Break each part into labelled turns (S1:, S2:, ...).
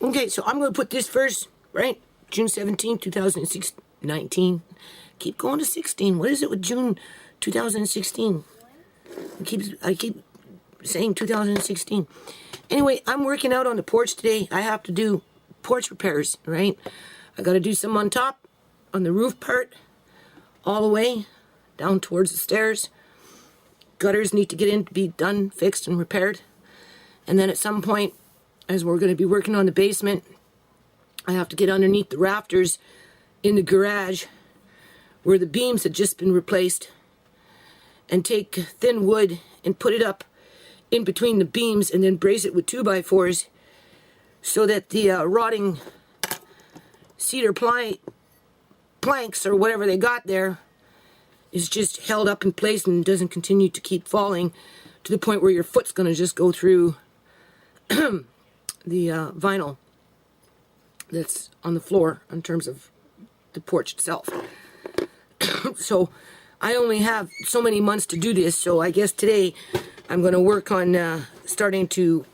S1: Okay, so I'm going to put this first, right? June 17, 2019. Keep going to 16. What is it with June 2016? I keep saying 2016. Anyway, I'm working out on the porch today. I have to do porch repairs, right? I got to do some on top, on the roof part, all the way down towards the stairs. Gutters need to get in to be done, fixed, and repaired. And then at some point, as we're going to be working on the basement, I have to get underneath the rafters in the garage where the beams had just been replaced and take thin wood and put it up in between the beams and then brace it with 2x4s so that the rotting cedar planks or whatever they got there is just held up in place and doesn't continue to keep falling to the point where your foot's going to just go through the vinyl that's on the floor in terms of the porch itself. So I only have so many months to do this, so I guess today I'm going to work on starting to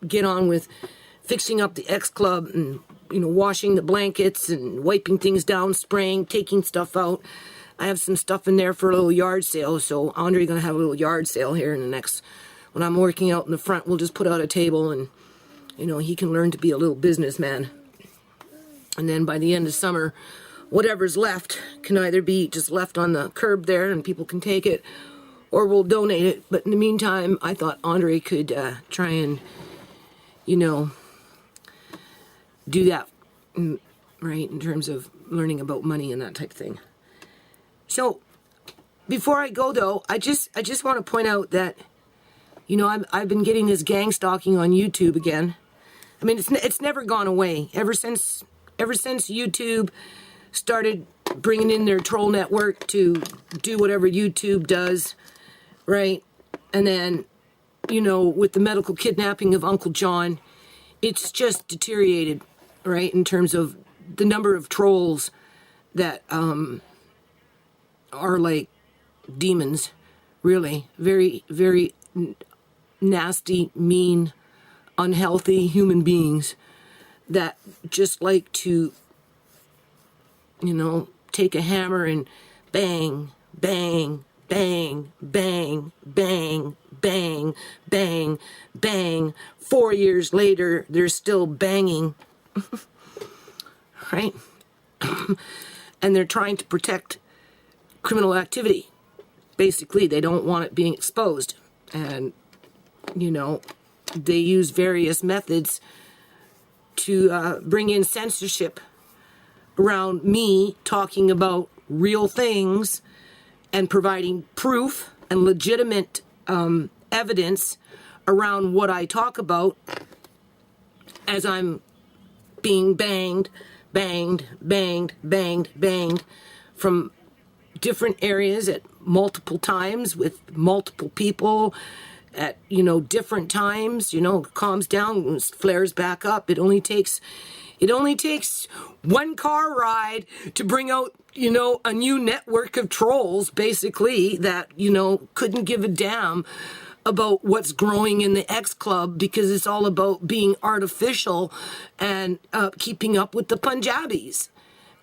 S1: get on with fixing up the X Club and, washing the blankets and wiping things down, spraying, taking stuff out. I have some stuff in there for a little yard sale, so Andre's going to have a little yard sale here in the next, when I'm working out in the front, we'll just put out a table and, he can learn to be a little businessman. And then by the end of summer, whatever's left can either be just left on the curb there and people can take it, or we'll donate it. But in the meantime, I thought Andre could try and, do that, right, in terms of learning about money and that type of thing. So, before I go though, I just want to point out that, I've been getting this gang stalking on YouTube again. I mean, it's never gone away. Ever since YouTube started bringing in their troll network to do whatever YouTube does, right? And then, with the medical kidnapping of Uncle John, it's just deteriorated, right? In terms of the number of trolls that are like demons, really. Very, very nasty, mean, unhealthy human beings that just like to, take a hammer and bang, bang, bang, bang, bang, bang, bang, bang. 4 years later, they're still banging, right? And they're trying to protect criminal activity. Basically, they don't want it being exposed. And, they use various methods to bring in censorship around me talking about real things and providing proof and legitimate evidence around what I talk about as I'm being banged from different areas at multiple times with multiple people at, different times, calms down, flares back up. It only takes one car ride to bring out, a new network of trolls, basically, that, couldn't give a damn about what's growing in the X Club because it's all about being artificial and keeping up with the Punjabis,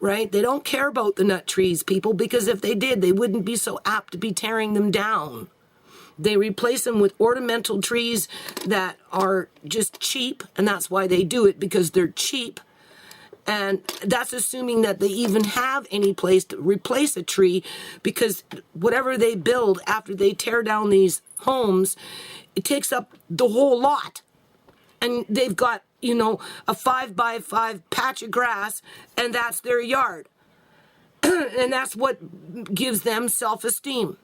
S1: right? They don't care about the nut trees, people, because if they did, they wouldn't be so apt to be tearing them down. They replace them with ornamental trees that are just cheap, and that's why they do it, because they're cheap. And that's assuming that they even have any place to replace a tree, because whatever they build after they tear down these homes, it takes up the whole lot. And they've got, a 5x5 patch of grass, and that's their yard. And that's what gives them self-esteem.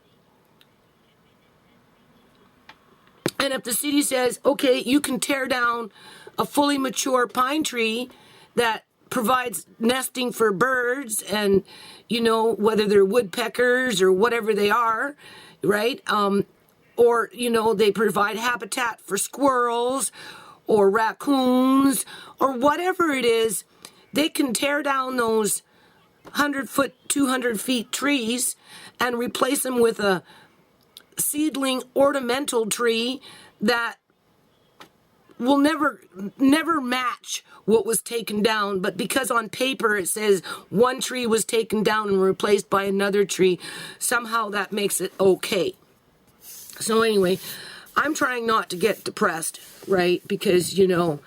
S1: And if the city says, okay, you can tear down a fully mature pine tree that provides nesting for birds and, whether they're woodpeckers or whatever they are, right? Or, they provide habitat for squirrels or raccoons or whatever it is, they can tear down those 100-foot, 200-feet trees and replace them with a seedling ornamental tree that will never match what was taken down, but because on paper it says one tree was taken down and replaced by another tree, somehow that makes it okay. So anyway, I'm trying not to get depressed, right? Because, you know,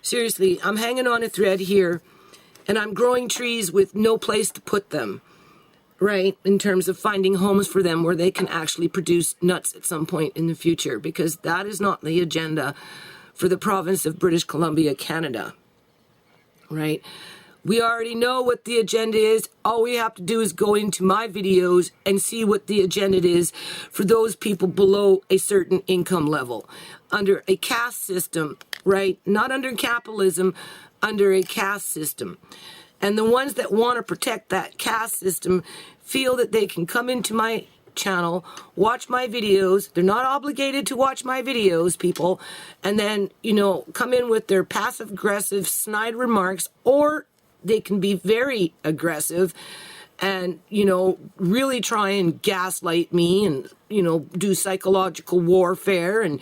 S1: seriously, I'm hanging on a thread here, and I'm growing trees with no place to put them, right? In terms of finding homes for them where they can actually produce nuts at some point in the future, because that is not the agenda for the province of British Columbia, Canada, right? We already know what the agenda is. All we have to do is go into my videos and see what the agenda is for those people below a certain income level, under a caste system, right? Not under capitalism, under a caste system. And the ones that want to protect that caste system feel that they can come into my channel, watch my videos. They're not obligated to watch my videos, people. And then, you know, come in with their passive-aggressive, snide remarks, or they can be very aggressive and, you know, really try and gaslight me and, you know, do psychological warfare and,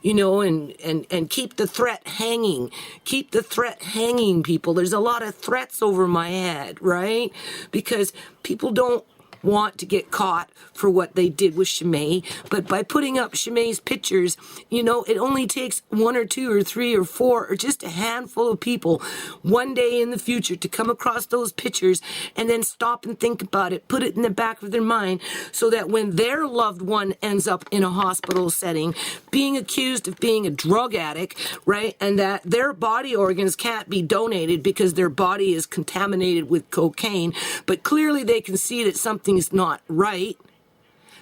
S1: you know, and keep the threat hanging. Keep the threat hanging, people. There's a lot of threats over my head, right? Because people don't want to get caught for what they did with ShaMay, but by putting up ShaMay's pictures, you know, it only takes 1 or 2 or 3 or 4 or just a handful of people one day in the future to come across those pictures and then stop and think about it, put it in the back of their mind, so that when their loved one ends up in a hospital setting being accused of being a drug addict, right, and that their body organs can't be donated because their body is contaminated with cocaine, but clearly they can see that something's not right,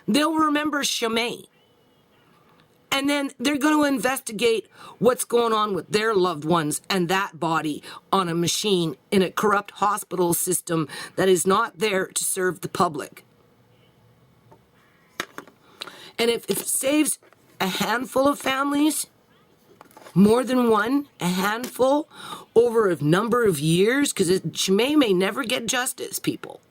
S1: they'll remember ShaMay. And then they're going to investigate what's going on with their loved ones and that body on a machine in a corrupt hospital system that is not there to serve the public. And if it saves a handful of families, more than one, a handful, over a number of years, because ShaMay may never get justice, people.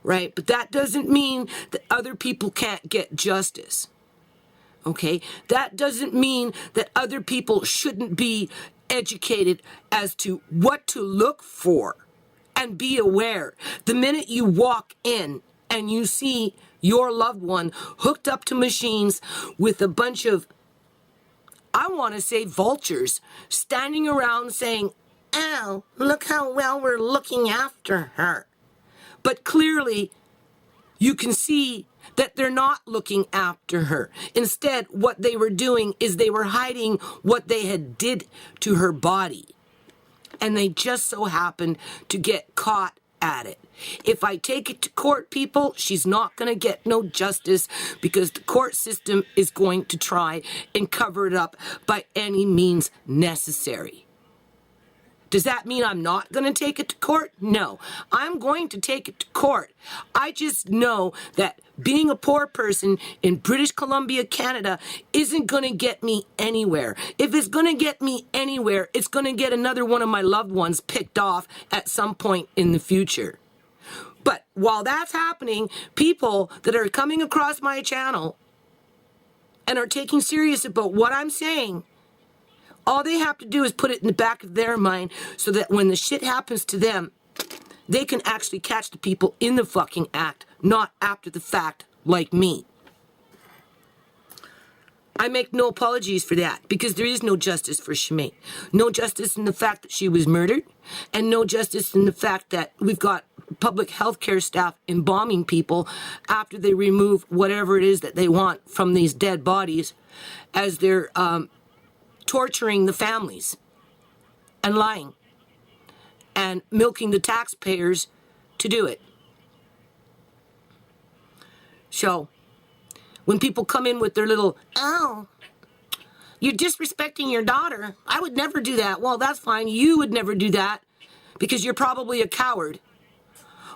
S1: Right? But that doesn't mean that other people can't get justice. Okay? That doesn't mean that other people shouldn't be educated as to what to look for and be aware. The minute you walk in and you see your loved one hooked up to machines with a bunch of, I want to say, vultures standing around saying, "Oh, look how well we're looking after her." But clearly, you can see that they're not looking after her. Instead, what they were doing is they were hiding what they had did to her body. And they just so happened to get caught at it. If I take it to court, people, she's not going to get no justice because the court system is going to try and cover it up by any means necessary. Does that mean I'm not going to take it to court? No, I'm going to take it to court. I just know that being a poor person in British Columbia, Canada, isn't going to get me anywhere. If it's going to get me anywhere, it's going to get another one of my loved ones picked off at some point in the future. But while that's happening, people that are coming across my channel and are taking serious about what I'm saying, all they have to do is put it in the back of their mind so that when the shit happens to them, they can actually catch the people in the fucking act, not after the fact like me. I make no apologies for that because there is no justice for ShaMay. No justice in the fact that she was murdered, and no justice in the fact that we've got public health care staff embalming people after they remove whatever it is that they want from these dead bodies as they're torturing the families and lying and milking the taxpayers to do it. So, when people come in with their little, "Oh, you're disrespecting your daughter. I would never do that." Well, that's fine. You would never do that because you're probably a coward.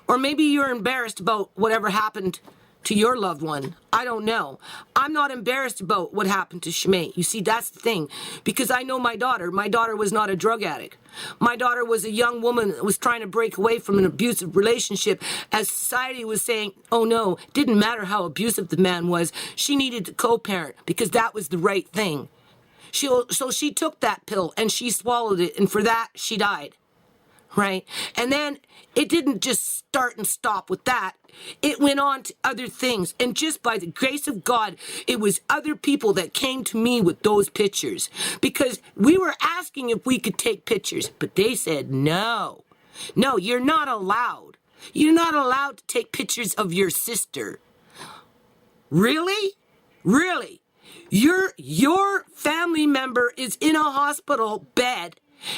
S1: Or maybe you're embarrassed about whatever happened to your loved one. I don't know. I'm not embarrassed about what happened to ShaMay. You see, that's the thing. Because I know my daughter. My daughter was not a drug addict. My daughter was a young woman that was trying to break away from an abusive relationship as society was saying, oh no, it didn't matter how abusive the man was. She needed to co-parent because that was the right thing. So she took that pill and she swallowed it, and for that she died. Right? And then it didn't just start and stop with that. It went on to other things. And just by the grace of God, it was other people that came to me with those pictures. Because we were asking if we could take pictures, but they said, no. No, you're not allowed. You're not allowed to take pictures of your sister. Really? Really? Your family member is in a hospital bed,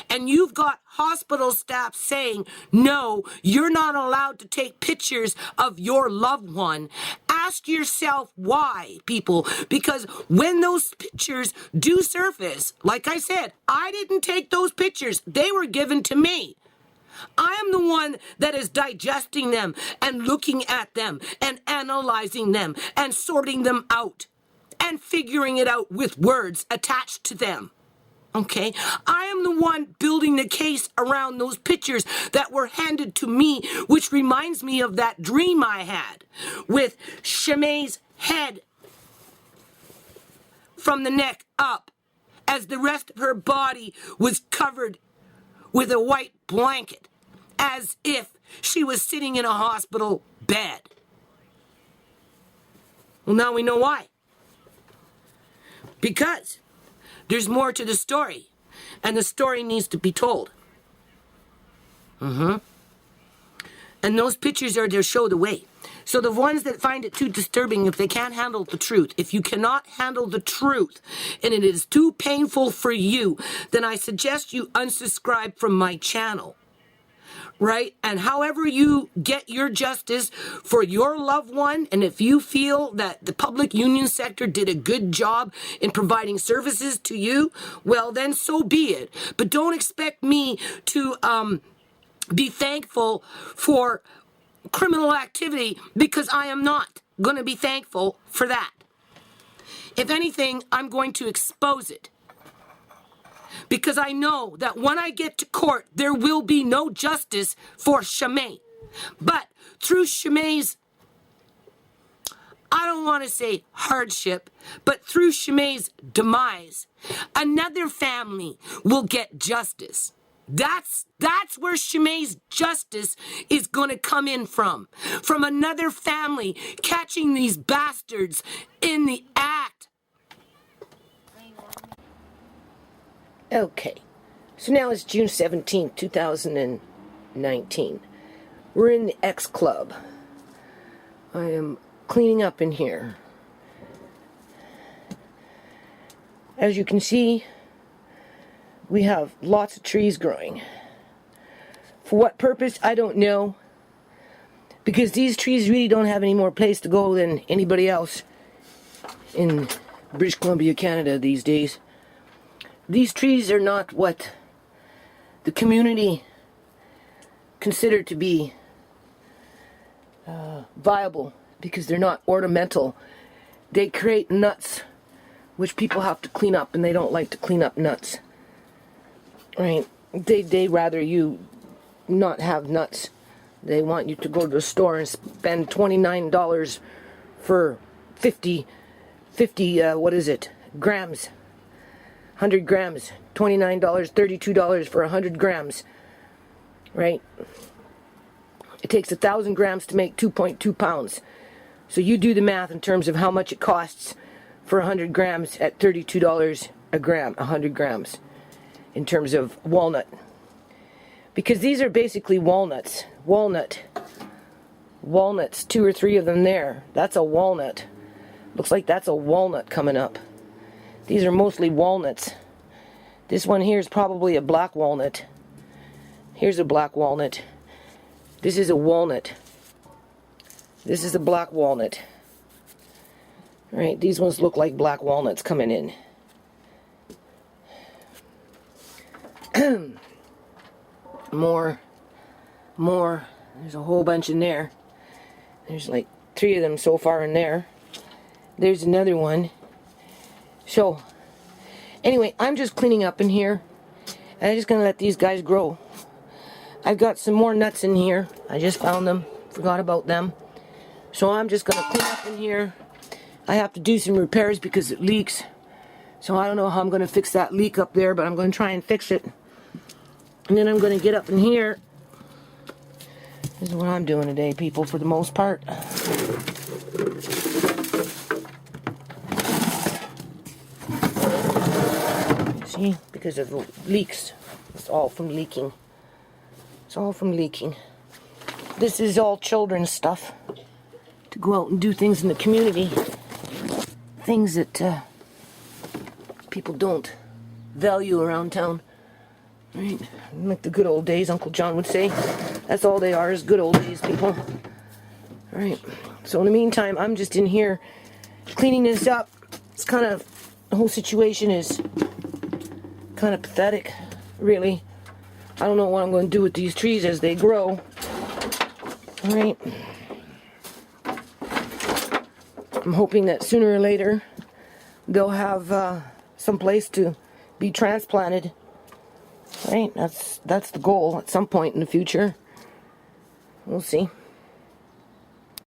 S1: and you've got hospital staff saying, no, you're not allowed to take pictures of your loved one. Ask yourself why, people, because when those pictures do surface, like I said, I didn't take those pictures. They were given to me. I am the one that is digesting them and looking at them and analyzing them and sorting them out and figuring it out with words attached to them. Okay, I am the one building the case around those pictures that were handed to me, which reminds me of that dream I had with ShaMay's head from the neck up, as the rest of her body was covered with a white blanket, as if she was sitting in a hospital bed. Well, now we know why. Because there's more to the story, and the story needs to be told. And those pictures are to show the way. So the ones that find it too disturbing, if they can't handle the truth, if you cannot handle the truth, and it is too painful for you, then I suggest you unsubscribe from my channel. Right? And however you get your justice for your loved one, and if you feel that the public union sector did a good job in providing services to you, well, then so be it. But don't expect me to be thankful for criminal activity, because I am not going to be thankful for that. If anything, I'm going to expose it. Because I know that when I get to court, there will be no justice for ShaMay. But through ShaMay's, I don't want to say hardship, but through ShaMay's demise, another family will get justice. That's where ShaMay's justice is going to come in from another family catching these bastards in the act. Okay, so now it's June 17th, 2019. We're in the X Club. I am cleaning up in here. As you can see, we have lots of trees growing. For what purpose, I don't know. Because these trees really don't have any more place to go than anybody else in British Columbia, Canada these days. These trees are not what the community consider to be viable, because they're not ornamental. They create nuts, which people have to clean up, and they don't like to clean up nuts. Right? They rather you not have nuts. They want you to go to the store and spend $29 for 50 what is it, grams. 100 grams, $29, $32 for 100 grams, right? It takes 1,000 grams to make 2.2 pounds. So you do the math in terms of how much it costs for 100 grams at $32 a gram, 100 grams, in terms of walnut. Because these are basically walnuts. Walnuts, 2 or 3 of them there. That's a walnut. Looks like that's a walnut coming up. These are mostly walnuts. This one here is probably a black walnut. Here's a black walnut. This is a walnut. This is a black walnut. Right, these ones look like black walnuts coming in. More. There's a whole bunch in there. There's like 3 of them so far in there. There's another one. So, anyway, I'm just cleaning up in here, and I'm just going to let these guys grow. I've got some more nuts in here. I just found them, forgot about them. So I'm just going to clean up in here. I have to do some repairs because it leaks. So I don't know how I'm going to fix that leak up there, but I'm going to try and fix it. And then I'm going to get up in here. This is what I'm doing today, people, for the most part. See, because of the leaks. It's all from leaking. It's all from leaking. This is all children's stuff. To go out and do things in the community. Things that people don't value around town. Right? Like the good old days, Uncle John would say. That's all they are, is good old days, people. Alright. So in the meantime, I'm just in here cleaning this up. It's kind of, the whole situation is kind of pathetic, really. I don't know what I'm going to do with these trees as they grow. Alright. I'm hoping that sooner or later they'll have some place to be transplanted. Right? That's the goal at some point in the future. We'll see.